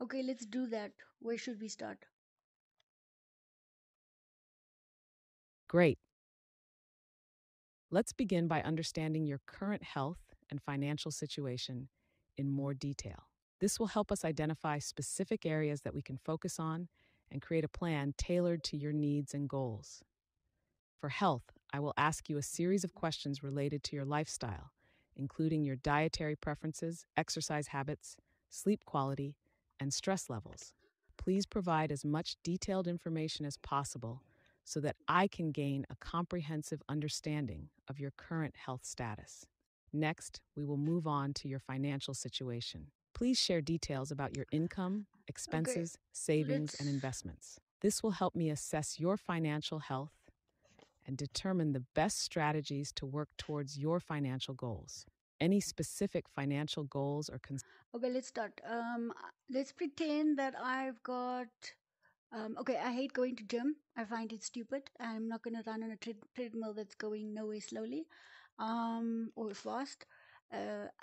Okay, let's do that. Where should we start? Great. Let's begin by understanding your current health and financial situation in more detail. This will help us identify specific areas that we can focus on and create a plan tailored to your needs and goals. For health, I will ask you a series of questions related to your lifestyle, including your dietary preferences, exercise habits, sleep quality, and stress levels. Please provide as much detailed information as possible so that I can gain a comprehensive understanding of your current health status. Next, we will move on to your financial situation. Please share details about your income, Okay, expenses, savings, and let's. investments. This will help me assess your financial health and determine the best strategies to work towards your financial goals. Any specific financial goals or concerns? Okay, let's start. Let's pretend that I've got. Okay, I hate going to gym. I find it stupid. I'm not gonna run on a treadmill that's going nowhere slowly, or fast.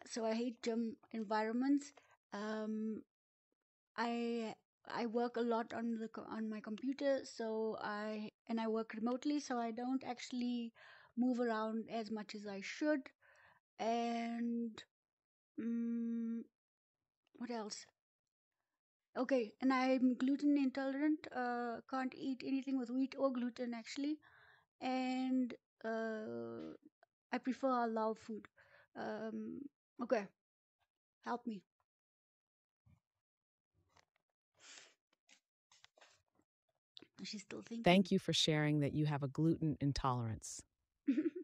So I hate gym environments. Um, I I work a lot on on my computer, so I work remotely, so I don't actually move around as much as I should. And mm, what else? Okay, and I'm gluten intolerant. Can't eat anything with wheat or gluten actually, and uh, I prefer halal food. Um, okay, help me. She's still thinking. Thank you for sharing that you have a gluten intolerance.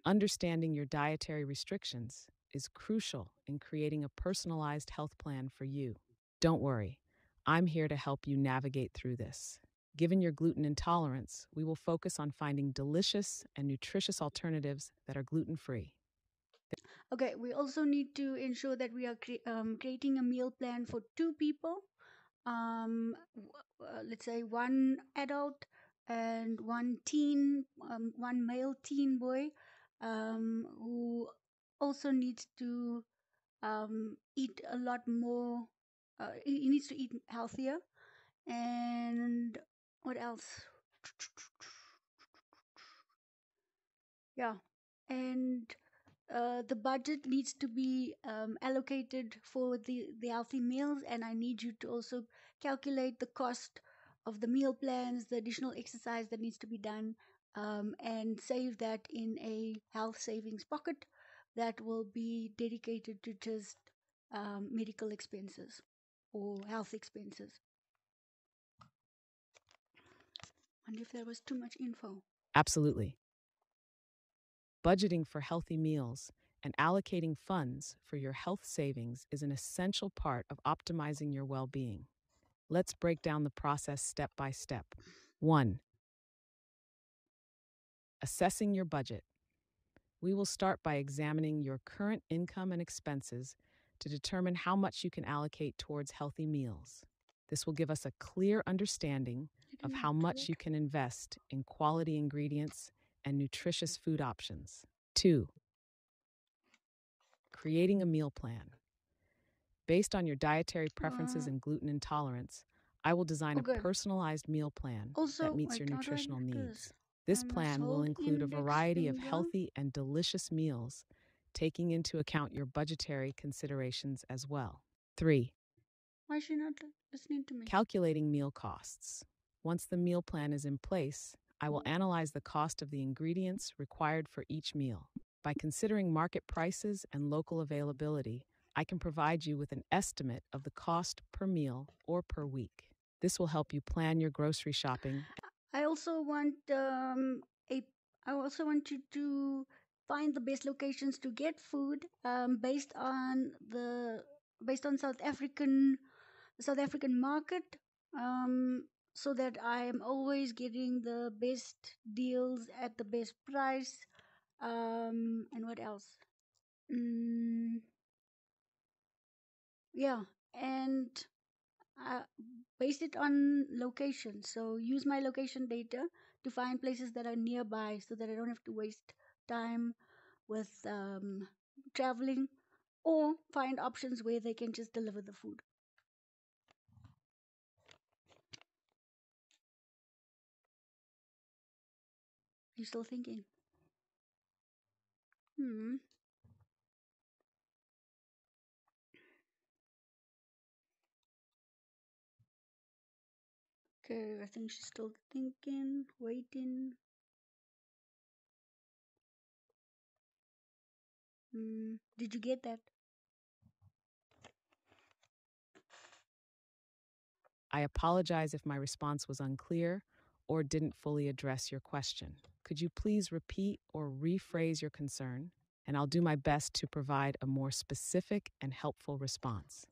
Understanding your dietary restrictions is crucial in creating a personalized health plan for you. Don't worry, I'm here to help you navigate through this. Given your gluten intolerance, we will focus on finding delicious and nutritious alternatives that are gluten free. Okay, we also need to ensure that we are creating a meal plan for two people. Let's say one adult and one teen, one male teen boy, who also needs to eat a lot more. He needs to eat healthier. And what else? Yeah, and the budget needs to be allocated for the healthy meals, and I need you to also calculate the cost of the meal plans, the additional exercise that needs to be done, and save that in a health savings pocket that will be dedicated to just medical expenses or health expenses. Wonder if that was too much info. Absolutely. Budgeting for healthy meals and allocating funds for your health savings is an essential part of optimizing your well being. Let's break down the process step by step. 1. Assessing your budget. We will start by examining your current income and expenses to determine how much you can allocate towards healthy meals. This will give us a clear understanding I of didn't how want to do much that. you can invest in quality ingredients and nutritious food options. 2. Creating a meal plan. Based on your dietary preferences Uh, and gluten intolerance, I will design a okay. personalized meal plan that Also, meets wait, your how do I nutritional do this? needs. I This must plan will hold include a index variety of finger. healthy and delicious meals, taking into account your budgetary considerations as well. 3. Why is she not listening to me? Calculating meal costs. Once the meal plan is in place, I will analyze the cost of the ingredients required for each meal. By considering market prices and local availability, I can provide you with an estimate of the cost per meal or per week. This will help you plan your grocery shopping. I also want a. I also want you to find the best locations to get food based on South African market, so that I am always getting the best deals at the best price. And what else? Mm, yeah, and uh, base it on location. So use my location data to find places that are nearby, so that I don't have to waste time with traveling, or find options where they can just deliver the food. You still thinking? Hmm. Okay, I think she's still thinking, waiting. Hmm. Did you get that? I apologize if my response was unclear or didn't fully address your question. Could you please repeat or rephrase your concern? And I'll do my best to provide a more specific and helpful response.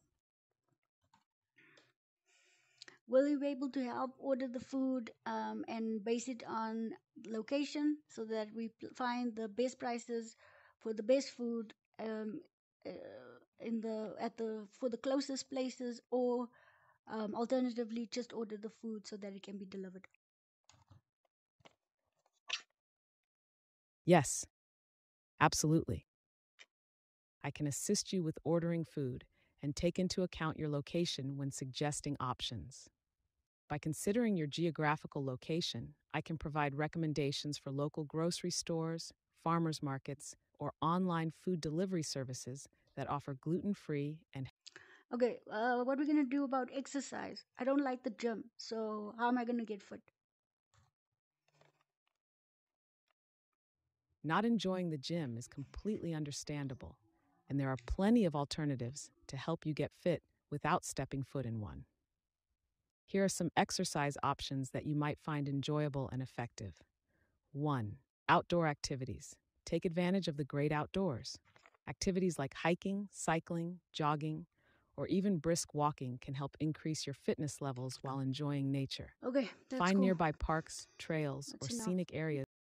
Will you be able to help order the food and base it on location so that we find the best prices for the best food uh, in the at the for the closest places, or alternatively just order the food so that it can be delivered? Yes, absolutely. I can assist you with ordering food and take into account your location when suggesting options. By considering your geographical location, I can provide recommendations for local grocery stores, farmers markets, or online food delivery services that offer gluten-free and Okay, what are we gonna do about exercise? I don't like the gym, so how am I gonna get fit? not enjoying the gym is completely understandable, and there are plenty of alternatives to help you get fit without stepping foot in one. Here are some exercise options that you might find enjoyable and effective. 1. Outdoor activities. Take advantage of the great outdoors. Activities like hiking, cycling, jogging, or even brisk walking can help increase your fitness levels while enjoying nature. Okay, that's Find cool. nearby parks, trails, or That's enough. scenic areas